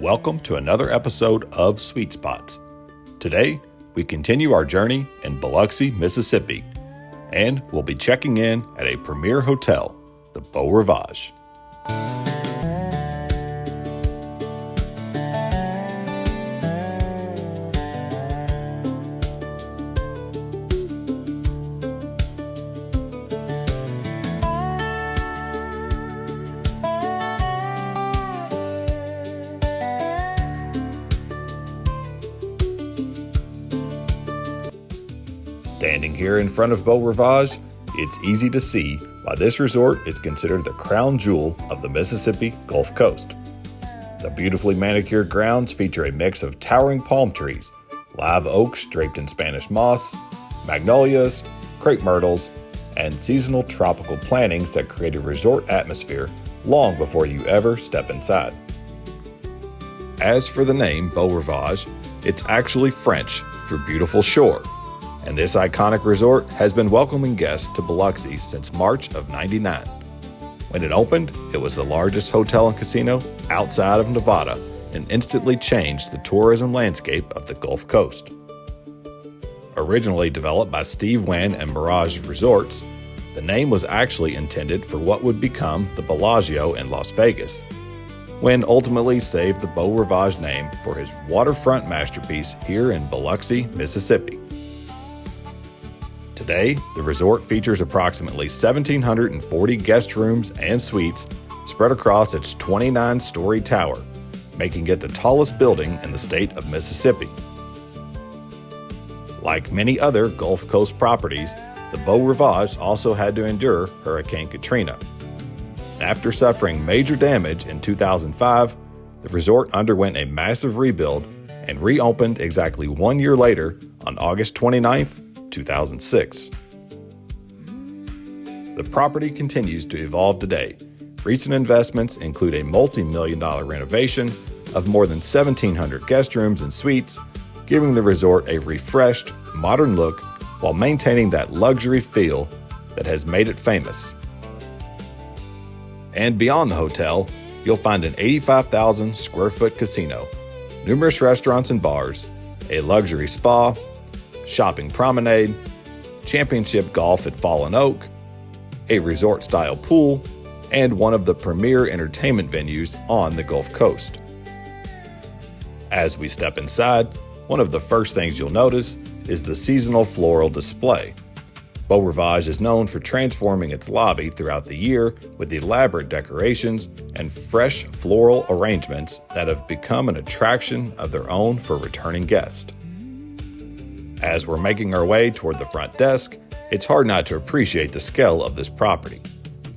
Welcome to another episode of Sweet Spots. Today, we continue our journey in Biloxi, Mississippi, and we'll be checking in at a premier hotel, the Beau Rivage. Standing here in front of Beau Rivage, it's easy to see why this resort is considered the crown jewel of the Mississippi Gulf Coast. The beautifully manicured grounds feature a mix of towering palm trees, live oaks draped in Spanish moss, magnolias, crepe myrtles, and seasonal tropical plantings that create a resort atmosphere long before you ever step inside. As for the name Beau Rivage, it's actually French for beautiful shore. And this iconic resort has been welcoming guests to Biloxi since March of '99. When it opened, it was the largest hotel and casino outside of Nevada and instantly changed the tourism landscape of the Gulf Coast. Originally developed by Steve Wynn and Mirage Resorts, the name was actually intended for what would become the Bellagio in Las Vegas. Wynn ultimately saved the Beau Rivage name for his waterfront masterpiece here in Biloxi, Mississippi. Today, the resort features approximately 1,740 guest rooms and suites spread across its 29-story tower, making it the tallest building in the state of Mississippi. Like many other Gulf Coast properties, the Beau Rivage also had to endure Hurricane Katrina. After suffering major damage in 2005, the resort underwent a massive rebuild and reopened exactly 1 year later on August 29th, 2006. The property continues to evolve today. Recent investments include a multi-million-dollar renovation of more than 1,700 guest rooms and suites, giving the resort a refreshed, modern look while maintaining that luxury feel that has made it famous. And beyond the hotel, you'll find an 85,000 square foot casino, numerous restaurants and bars, a luxury spa, shopping promenade, championship golf at Fallen Oak, a resort-style pool, and one of the premier entertainment venues on the Gulf Coast. As we step inside, one of the first things you'll notice is the seasonal floral display. Beau Rivage is known for transforming its lobby throughout the year with elaborate decorations and fresh floral arrangements that have become an attraction of their own for returning guests. As we're making our way toward the front desk, it's hard not to appreciate the scale of this property.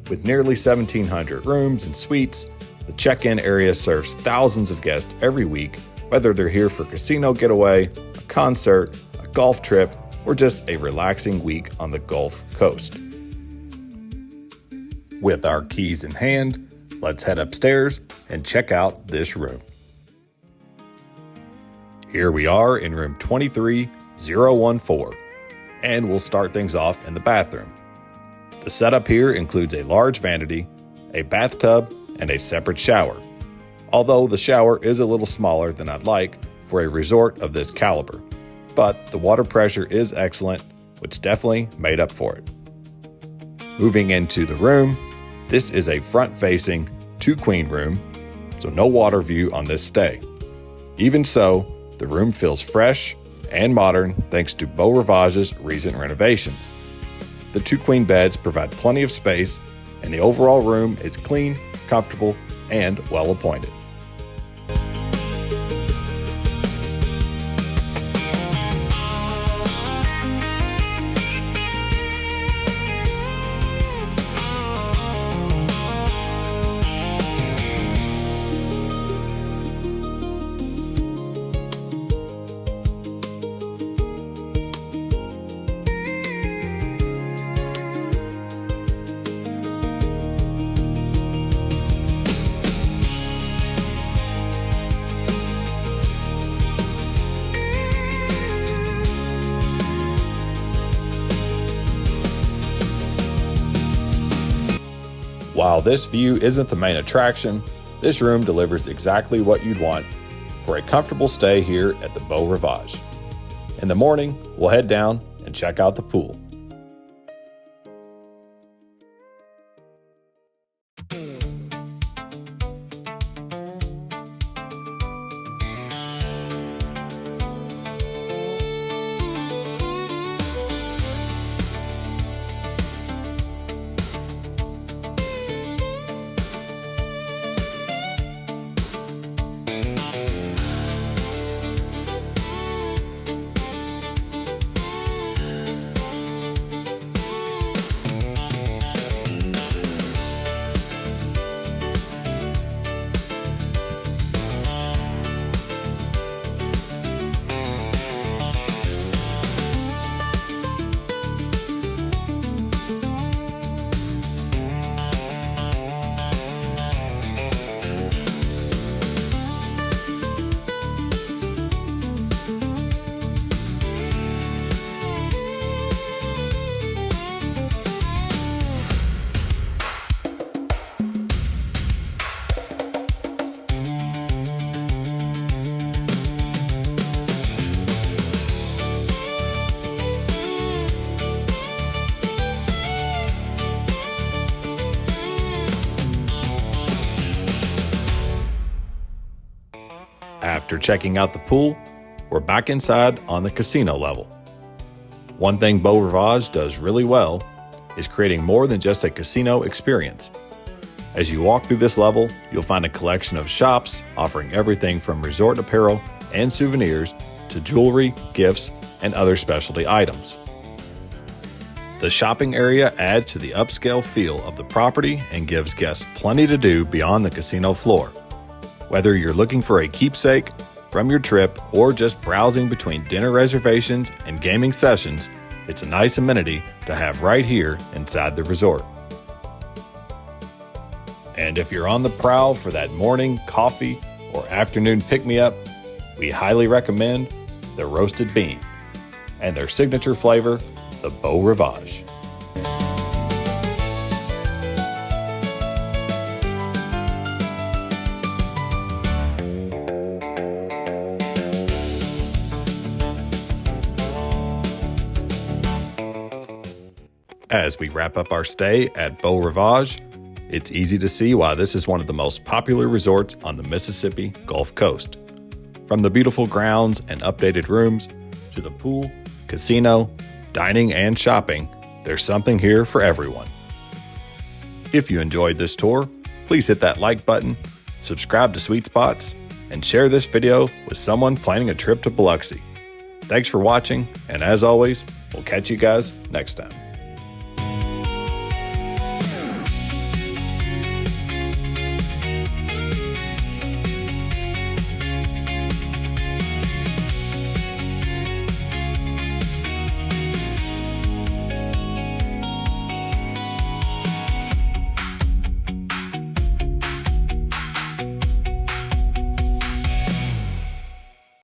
With nearly 1,700 rooms and suites, the check-in area serves thousands of guests every week, whether they're here for a casino getaway, a concert, a golf trip, or just a relaxing week on the Gulf Coast. With our keys in hand, let's head upstairs and check out this room. Here we are in room 23014, and we'll start things off in the bathroom. The setup here includes a large vanity, a bathtub, and a separate shower, although the shower is a little smaller than I'd like for a resort of this caliber, but the water pressure is excellent, which definitely made up for it. Moving into the room, this is a front-facing 2-queen room, so no water view on this stay. Even so, the room feels fresh and modern thanks to Beau Rivage's recent renovations. The 2-queen beds provide plenty of space, and the overall room is clean, comfortable, and well appointed. While this view isn't the main attraction, this room delivers exactly what you'd want for a comfortable stay here at the Beau Rivage. In the morning, we'll head down and check out the pool. After checking out the pool, we're back inside on the casino level. One thing Beau Rivage does really well is creating more than just a casino experience. As you walk through this level, you'll find a collection of shops offering everything from resort apparel and souvenirs to jewelry, gifts, and other specialty items. The shopping area adds to the upscale feel of the property and gives guests plenty to do beyond the casino floor. Whether you're looking for a keepsake from your trip or just browsing between dinner reservations and gaming sessions, it's a nice amenity to have right here inside the resort. And if you're on the prowl for that morning coffee or afternoon pick-me-up, we highly recommend the roasted bean and their signature flavor, the Beau Rivage. As we wrap up our stay at Beau Rivage, it's easy to see why this is one of the most popular resorts on the Mississippi Gulf Coast. From the beautiful grounds and updated rooms to the pool, casino, dining, and shopping, there's something here for everyone. If you enjoyed this tour, please hit that like button, subscribe to Sweet Spots, and share this video with someone planning a trip to Biloxi. Thanks for watching, and as always, we'll catch you guys next time.